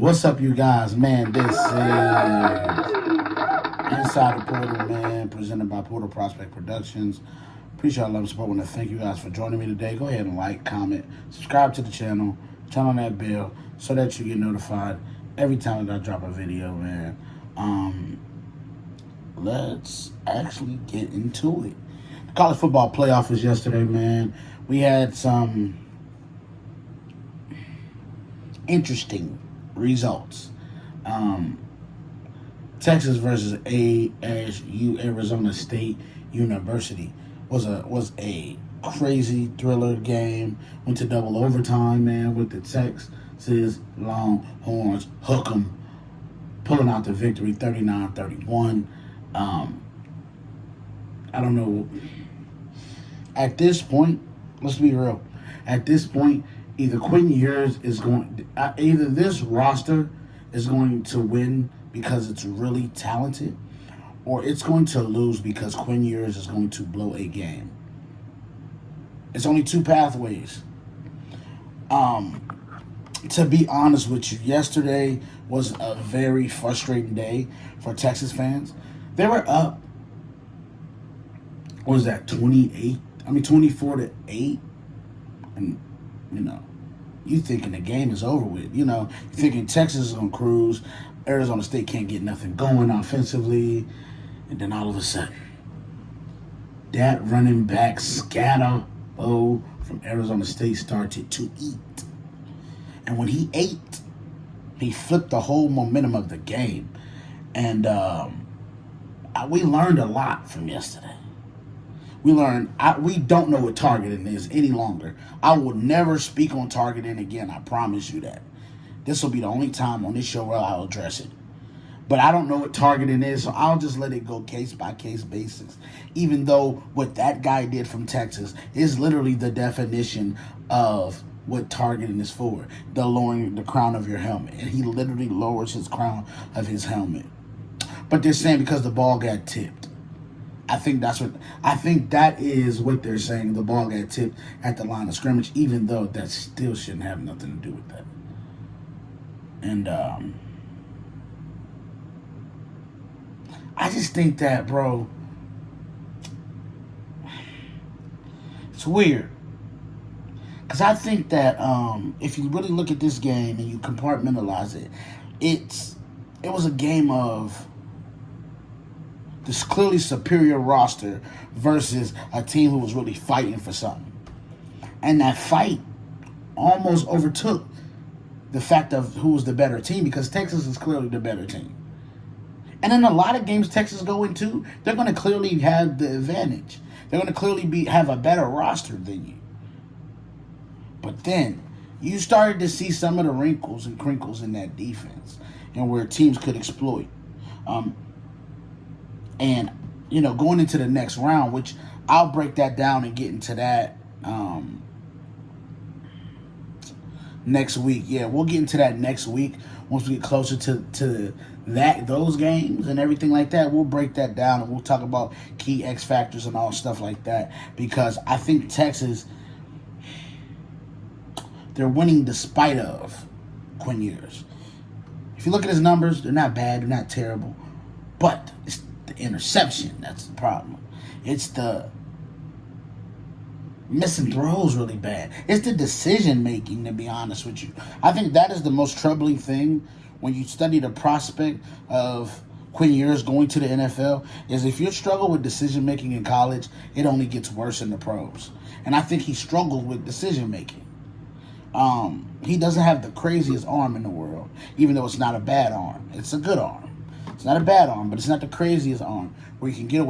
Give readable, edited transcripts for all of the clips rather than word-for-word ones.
What's up, you guys? Man, this is Inside the Portal, man, presented by Portal Prospect Productions. Appreciate all love and support. I want to thank you guys for joining me today. Go ahead and like, comment, subscribe to the channel, turn on that bell so that you get notified every time that I drop a video, man. Let's actually get into it. The college football playoff was yesterday, man. We had some interesting results. Texas versus ASU, Arizona State University, was a crazy thriller game. Went to double overtime, man, with the Texas Longhorns hook 'em, pulling out the victory 39-31. I don't know. At this point, let's be real. At this point, either this roster is going to win because it's really talented, or it's going to lose because Quinn Ewers is going to blow a game. It's only two pathways. To be honest with you, yesterday was a very frustrating day for Texas fans. They were up, what was that, 24-8? And, you thinking the game is over with. You're thinking Texas is on cruise. Arizona State can't get nothing going offensively. And then all of a sudden, that running back Scatterbo from Arizona State started to eat. And when he ate, he flipped the whole momentum of the game. And we learned a lot from yesterday. We learned we don't know what targeting is any longer. I will never speak on targeting again. I promise you that. This will be the only time on this show where I'll address it. But I don't know what targeting is, so I'll just let it go case by case basis. Even though what that guy did from Texas is literally the definition of what targeting is for. The lowering the crown of your helmet. And he literally lowers his crown of his helmet. But they're saying because the ball got tipped. I think that is what they're saying. The ball got tipped at the line of scrimmage, even though that still shouldn't have nothing to do with that. And I just think that, bro, it's weird. Because I think that if you really look at this game and you compartmentalize it, it was a game of this clearly superior roster versus a team who was really fighting for something. And that fight almost overtook the fact of who was the better team, because Texas is clearly the better team. And in a lot of games Texas go into, they're going to clearly have the advantage. They're going to clearly have a better roster than you. But then you started to see some of the wrinkles and crinkles in that defense and where teams could exploit. And, going into the next round, which I'll break that down and get into that next week. Yeah, we'll get into that next week once we get closer to those games and everything like that. We'll break that down and we'll talk about key X factors and all stuff like that. Because I think Texas, they're winning despite of Quinn Ewers. If you look at his numbers, they're not bad, they're not terrible. But it's the interception that's the problem. It's the missing throws really bad. It's the decision making, to be honest with you. I think that is the most troubling thing when you study the prospect of Quinn Ewers going to the NFL, is if you struggle with decision making in college, it only gets worse in the pros. And I think he struggles with decision making. He doesn't have the craziest arm in the world, even though it's not a bad arm. It's a good arm. It's not a bad arm, but it's not the craziest arm where you can get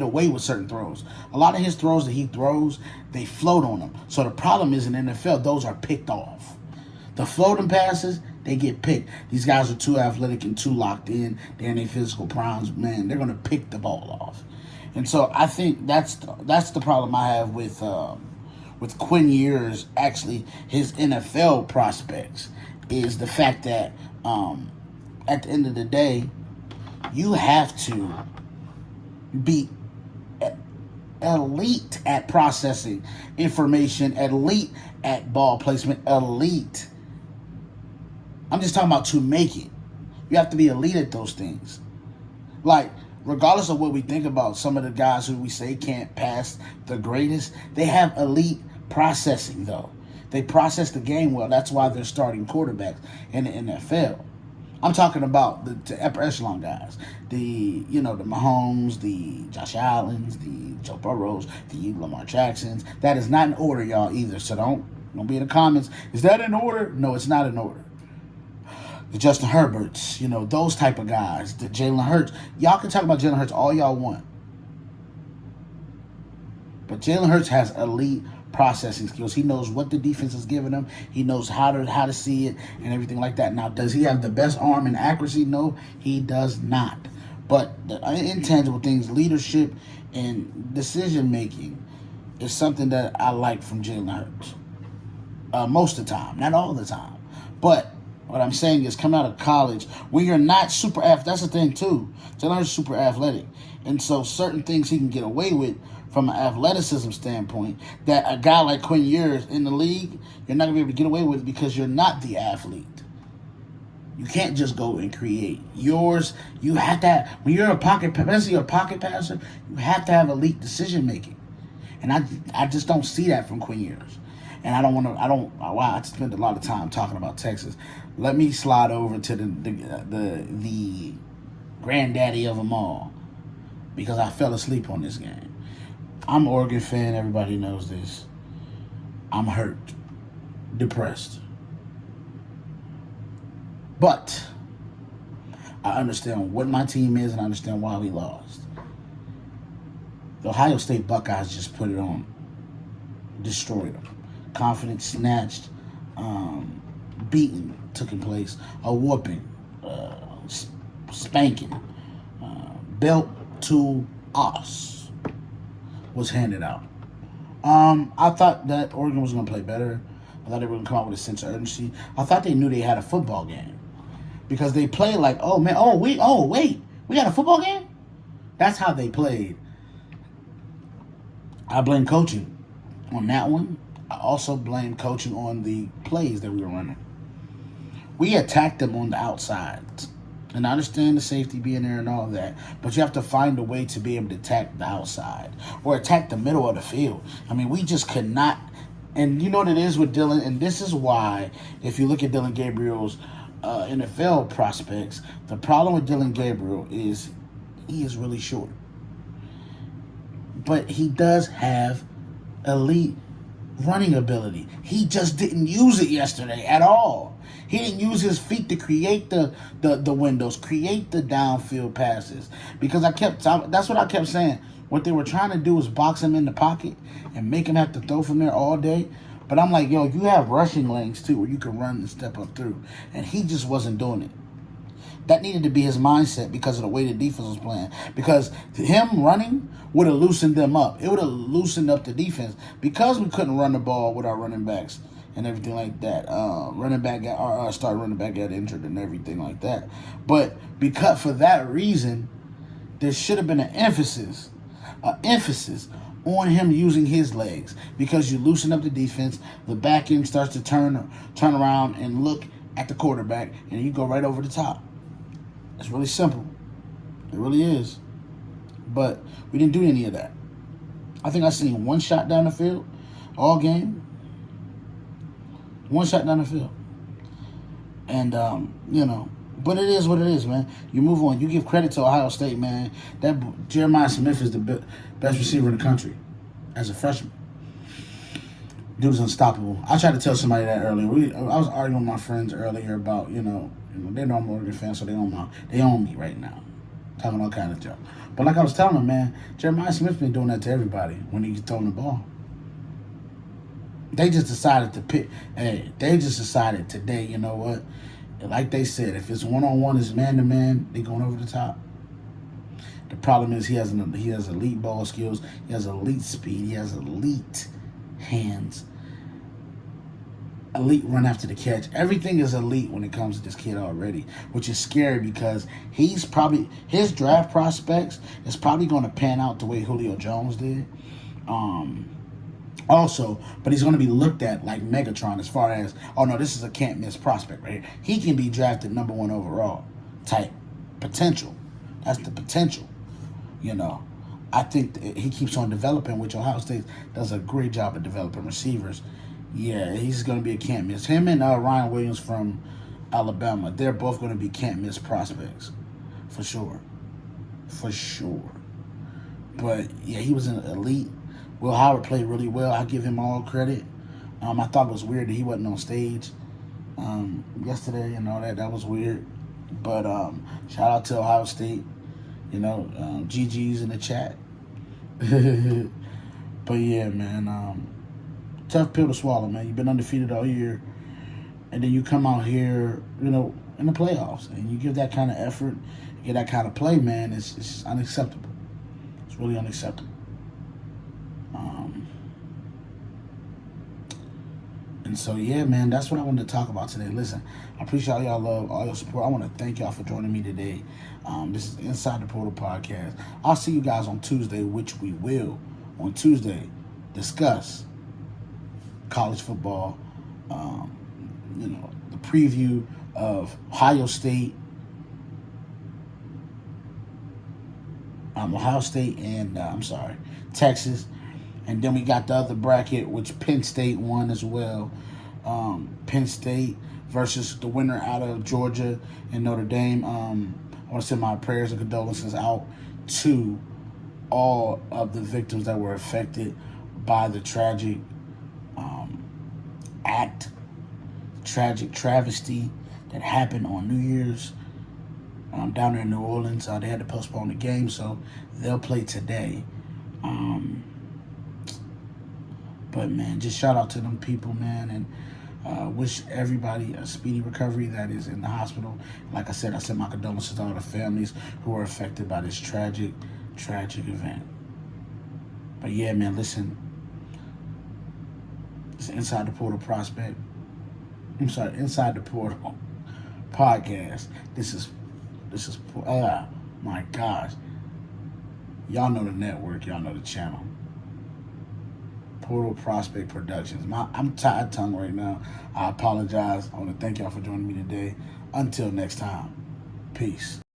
away with certain throws. A lot of his throws that he throws, they float on him. So the problem is in the NFL, those are picked off. The floating passes, they get picked. These guys are too athletic and too locked in. They're in their physical primes. Man, they're going to pick the ball off. And so I think that's the problem I have with Quinn Ewers, actually his NFL prospects, is the fact that at the end of the day, you have to be elite at processing information, elite at ball placement, elite I'm just talking about to make it. You have to be elite at those things. Like, regardless of what we think about some of the guys who we say can't pass the greatest, they have elite processing, though. They process the game well. That's why they're starting quarterbacks in the NFL. I'm talking about the upper echelon guys. The Mahomes, the Josh Allens, the Joe Burrows, the Lamar Jacksons. That is not in order, y'all, either. So don't be in the comments. Is that in order? No, it's not in order. The Justin Herberts, those type of guys. The Jalen Hurts. Y'all can talk about Jalen Hurts all y'all want. But Jalen Hurts has elite processing skills. He knows what the defense is giving him. He knows how to see it and everything like that. Now, does he have the best arm and accuracy? No, he does not. But the intangible things, leadership and decision making, is something that I like from Jalen Hurts. Most of the time, not all the time. But what I'm saying is, coming out of college, when you're not super athletic, that's the thing too. Jalen Hurts is super athletic. And so certain things he can get away with from an athleticism standpoint that a guy like Quinn Ewers in the league, you're not going to be able to get away with because you're not the athlete. You can't just go and create. Yours, you have to have, when you're especially you're a pocket passer, you have to have elite decision making. And I just don't see that from Quinn Ewers. And I spent a lot of time talking about Texas. Let me slide over to the granddaddy of them all, because I fell asleep on this game. I'm an Oregon fan. Everybody knows this. I'm hurt, depressed. But I understand what my team is and I understand why we lost. The Ohio State Buckeyes just put it on. Destroyed them. Confidence snatched. Beating taking place. A whooping. Spanking. Belt to us was handed out. I thought that Oregon was going to play better. I thought they were going to come out with a sense of urgency. I thought they knew they had a football game. Because they played like, wait, we got a football game? That's how they played. I blame coaching on that one. I also blame coaching on the plays that we were running. We attacked them on the outside. And I understand the safety being there and all that, but you have to find a way to be able to attack the outside or attack the middle of the field. I mean, we just could not. And you know what it is with Dylan? And this is why, if you look at Dylan Gabriel's NFL prospects, the problem with Dylan Gabriel is he is really short. But he does have elite running ability. He just didn't use it yesterday at all. He didn't use his feet to create the windows, create the downfield passes. Because that's what I kept saying. What they were trying to do was box him in the pocket and make him have to throw from there all day. But I'm like, you have rushing lanes too where you can run and step up through. And he just wasn't doing it. That needed to be his mindset because of the way the defense was playing. Because him running would have loosened them up. It would have loosened up the defense. Because we couldn't run the ball with our running backs and everything like that. Our starting running back got injured and everything like that. But because for that reason, there should have been an emphasis on him using his legs. Because you loosen up the defense, the back end starts to turn around and look at the quarterback, and you go right over the top. It's really simple. It really is. But we didn't do any of that. I think I seen one shot down the field all game. One shot down the field. And, but it is what it is, man. You move on. You give credit to Ohio State, man. That Jeremiah Smith is the best receiver in the country as a freshman. Dude's unstoppable. I tried to tell somebody that earlier. I was arguing with my friends earlier about, they know I'm an Oregon fan, so they own me right now. Talking all kind of junk. But like I was telling them, man, Jeremiah Smith's been doing that to everybody when he's throwing the ball. They just decided to pick. Hey, they just decided today, you know what? Like they said, if it's one-on-one, it's man-to-man, they going over the top. The problem is he has elite ball skills. He has elite speed. He has elite hands. Elite run after the catch. Everything is elite when it comes to this kid already, which is scary because his draft prospects is probably going to pan out the way Julio Jones did. Also, but he's going to be looked at like Megatron as far as, oh no, this is a can't miss prospect right here. He can be drafted number one overall type potential. That's the potential, you know. I think he keeps on developing, which Ohio State does a great job of developing receivers. Yeah, he's going to be a can't miss. Him and Ryan Williams from Alabama, they're both going to be can't miss prospects for sure. For sure. But yeah, he was an elite. Will Howard played really well. I give him all credit. I thought it was weird that he wasn't on stage yesterday. You know that was weird. But shout out to Ohio State. You know, GG's in the chat. But yeah, man, tough pill to swallow, man. You've been undefeated all year, and then you come out here, you know, in the playoffs, and you give that kind of effort, you get that kind of play, man. It's unacceptable. It's really unacceptable. And so, yeah, man, that's what I wanted to talk about today. Listen, I appreciate all y'all love, all your support. I want to thank y'all for joining me today. This is Inside the Portal Podcast. I'll see you guys on Tuesday, which we will, on Tuesday, discuss college football, you know, the preview of Ohio State, and, Texas. And then we got the other bracket, which Penn State won as well. Penn State versus the winner out of Georgia and Notre Dame. I want to send my prayers and condolences out to all of the victims that were affected by the tragic tragic travesty that happened on New Year's down there in New Orleans. They had to postpone the game, so they'll play today. But man, just shout out to them people, man, and wish everybody a speedy recovery that is in the hospital. Like I said, I send my condolences to all the families who were affected by this tragic event. But yeah, man, listen, it's Inside the Portal Inside the Portal podcast. This is my gosh, y'all know the network, y'all know the channel. Portal Prospect Productions. I'm tied tongue right now. I apologize. I want to thank y'all for joining me today. Until next time, peace.